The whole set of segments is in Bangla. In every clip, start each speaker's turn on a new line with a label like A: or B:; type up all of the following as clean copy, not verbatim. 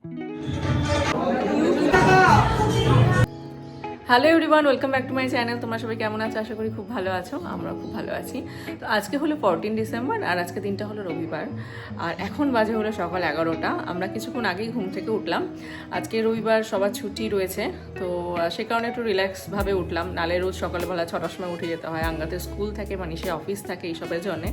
A: Hello everyone, welcome back to my channel. তোমরা সবাই কেমন আছো? আশা করি খুব ভালো আছো। আমরা খুব ভালো আছি। তো আজকে হলো 14 ডিসেম্বর আর আজকে দিনটা হলো রবিবার। আর এখন বাজে হলো সকাল 11টা। আমরা কিছুক্ষণ আগেই ঘুম থেকে উঠলাম। আজকে রবিবার, সবার ছুটি রয়েছে, তো সে কারণে একটু রিল্যাক্সভাবে উঠলাম। নালে রোজ সকালবেলা 6টার সময় উঠে যেতে হয়, আঙ্গাতে স্কুল থাকে, সে অফিস থাকে, এইসবের জন্যে।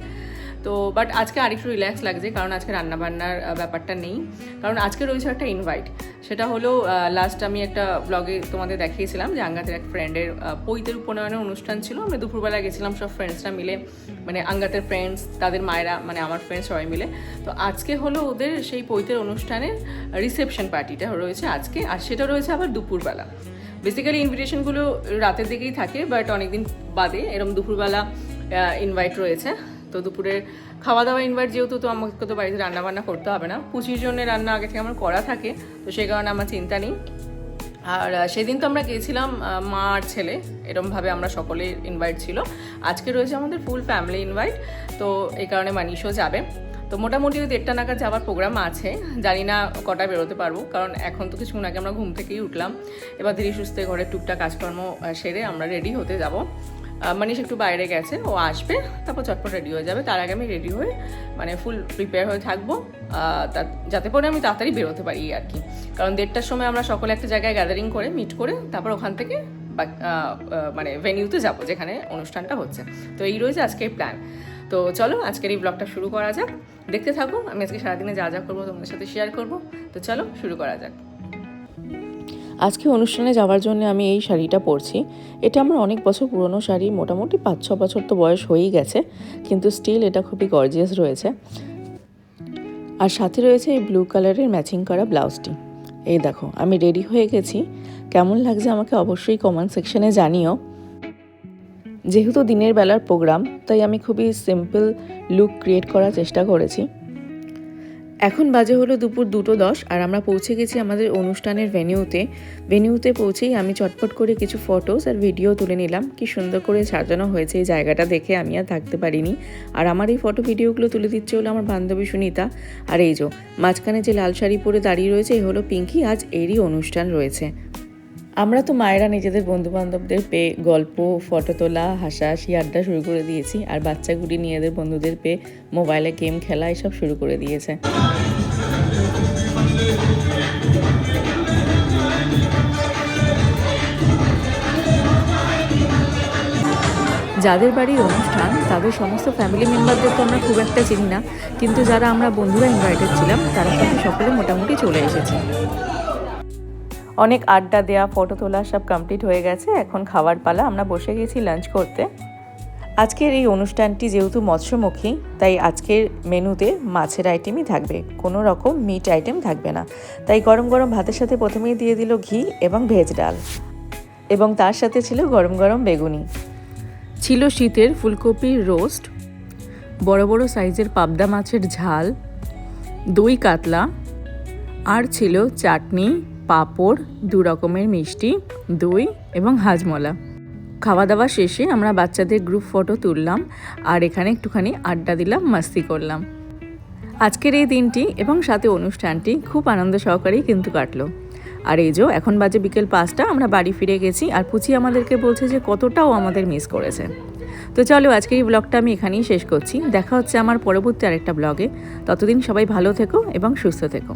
A: তো বাট আজকে আরেকটু রিল্যাক্স লাগছে, কারণ আজকে রান্নাবান্নার ব্যাপারটা নেই। কারণ আজকে রয়েছে একটা ইনভাইট। সেটা হলো লাস্ট আমি একটা ব্লগে তোমাদের দেখিয়েছিলাম যে আঙ্গাতের এক ফ্রেন্ডের পৈতের উপনয়নের অনুষ্ঠান ছিল। আমরা দুপুরবেলা গেছিলাম সব ফ্রেন্ডসরা মিলে, আঙ্গাতের ফ্রেন্ডস, তাদের মায়েরা, আমার ফ্রেন্ডস সবাই মিলে। তো আজকে হলো ওদের সেই পৈতের অনুষ্ঠানের রিসেপশন পার্টিটা রয়েছে আজকে, আর সেটা রয়েছে আবার দুপুরবেলা। বেসিক্যালি ইনভিটেশনগুলো রাতের দিকেই থাকে, বাট অনেকদিন বাদে এরকম দুপুরবেলা ইনভাইট রয়েছে। তো দুপুরের খাওয়া দাওয়া ইনভাইট যেহেতু, তো আমাকে তো বাড়িতে রান্নাবান্না করতে হবে না। 25 জনের রান্না আগে থেকে আমার করা থাকে, তো সেই কারণে আমার চিন্তা নেই। আর সেদিন তো আমরা গিয়েছিলাম মা আর ছেলে, এরমভাবে আমরা সকলে ইনভাইট ছিল। আজকে রয়েছে আমাদের ফুল ফ্যামিলি ইনভাইট, তো এই কারণে মানিশও যাবে। তো মোটামুটি 1:30 নাগাদ যাওয়ার প্রোগ্রাম আছে। জানি না কটা বেরোতে পারবো, কারণ এখন তো কিছুক্ষণ আগে আমরা ঘুম থেকেই উঠলাম। এবার ধীরে সুস্থে ঘরের টুকটাক কাজকর্ম সেরে আমরা রেডি হতে যাব। মানিশ একটু বাইরে গেছে, ও আসবে, তারপর চটপট রেডি হয়ে যাবে। তার আগে আমি রেডি হয়ে ফুল প্রিপেয়ার হয়ে থাকবো, যাতে করে আমি তাড়াতাড়ি বেরোতে পারি আর কি। কারণ 1:30টার সময় আমরা সকলে একটা জায়গায় গ্যাদারিং করে মিট করে তারপর ওখান থেকে ভেনিউতে যাবো যেখানে অনুষ্ঠানটা হচ্ছে। তো এই রয়েছে আজকের প্ল্যান। তো চলো আজকের এই ব্লগটা শুরু করা যাক। দেখতে থাকো, আমি আজকে সারাদিনে যা যা করবো তোমাদের সাথে শেয়ার করবো। তো চলো শুরু করা যাক। আজকে অনুষ্ঠানে যাওয়ার জন্য আমি এই শাড়িটা পরছি। এটা আমার অনেক বছর পুরনো শাড়ি, মোটামুটি 5-6 বছর তো বয়স হয়েই গেছে, কিন্তু স্টিল এটা খুবই গর্জিয়াস রয়েছে। আর সাথে রয়েছে এই ব্লু কালারের ম্যাচিং করা ব্লাউজটি। এই দেখো আমি রেডি হয়ে গেছি। কেমন লাগছে আমাকে অবশ্যই কমেন্ট সেকশনে জানিও। যেহেতু দিনের বেলার প্রোগ্রাম, তাই আমি খুবই সিম্পল লুক ক্রিয়েট করার চেষ্টা করেছি। এখন বাজে হলো দুপুর 2:10 আর আমরা পৌঁছে গেছি আমাদের অনুষ্ঠানের ভেনিউতে পৌঁছেই আমি চটপট করে কিছু ফটোস আর ভিডিও তুলে নিলাম। কি সুন্দর করে সাজানো হয়েছে এই জায়গাটা, দেখে আমি আর থাকতে পারিনি। আর আমার এই ফটো ভিডিওগুলো তুলে দিচ্ছে হলো আমার বান্ধবী সুনিতা। আর এই যে মাঝখানে যে লাল শাড়ি পরে দাঁড়িয়ে রয়েছে, এই হলো পিঙ্কি। আজ এরই অনুষ্ঠান রয়েছে। আমরা তো মায়েরা নিজেদের বন্ধুবান্ধবদের পেয়ে গল্প, ফটো তোলা, হাসাহাসি, আড্ডা শুরু করে দিয়েছি। আর বাচ্চাগুলি নিজেদের বন্ধুদের পেয়ে মোবাইলে গেম খেলা এসব শুরু করে দিয়েছে। যাদের বাড়ির অনুষ্ঠান তাদের সমস্ত ফ্যামিলি মেম্বারদের তো আমরা খুব একটা চিনি না, কিন্তু যারা আমরা বন্ধুরা ইনভাইটেড ছিলাম তারা কিন্তু সকলে মোটামুটি চলে এসেছে। অনেক আড্ডা দেওয়া, ফটো তোলা সব কমপ্লিট হয়ে গেছে। এখন খাওয়ার পালা, আমরা বসে গেছি লাঞ্চ করতে। আজকের এই অনুষ্ঠানটি যেহেতু মৎস্যমুখী, তাই আজকের মেনুতে মাছের আইটেমই থাকবে, কোনো রকম মিট আইটেম থাকবে না। তাই গরম গরম ভাতের সাথে প্রথমেই দিয়ে দিল ঘি এবং ভেজ ডাল, এবং তার সাথে ছিল গরম গরম বেগুনি, ছিল শীতের ফুলকপির রোস্ট, বড় বড় সাইজের পাবদা মাছের ঝাল, দই কাতলা, আর ছিল চাটনি, পাঁপড়, 2 রকমের মিষ্টি, দই এবং হাজমলা। খাওয়া দাওয়া শেষে আমরা বাচ্চাদের গ্রুপ ফটো তুললাম আর এখানে একটুখানি আড্ডা দিলাম, মাস্তি করলাম। আজকের এই দিনটি এবং সাথে অনুষ্ঠানটি খুব আনন্দ সহকারেই কিন্তু কাটলো। আর এই যে এখন বাজে বিকেল 5টা, আমরা বাড়ি ফিরে গেছি। আর পুচি আমাদেরকে বলছে যে কতটাও আমাদের মিস করেছে। তো চলো আজকের এই ব্লগটা আমি এখানেই শেষ করছি। দেখা হচ্ছে আমার পরবর্তী আরেকটা ব্লগে। ততদিন সবাই ভালো থেকো এবং সুস্থ থেকো।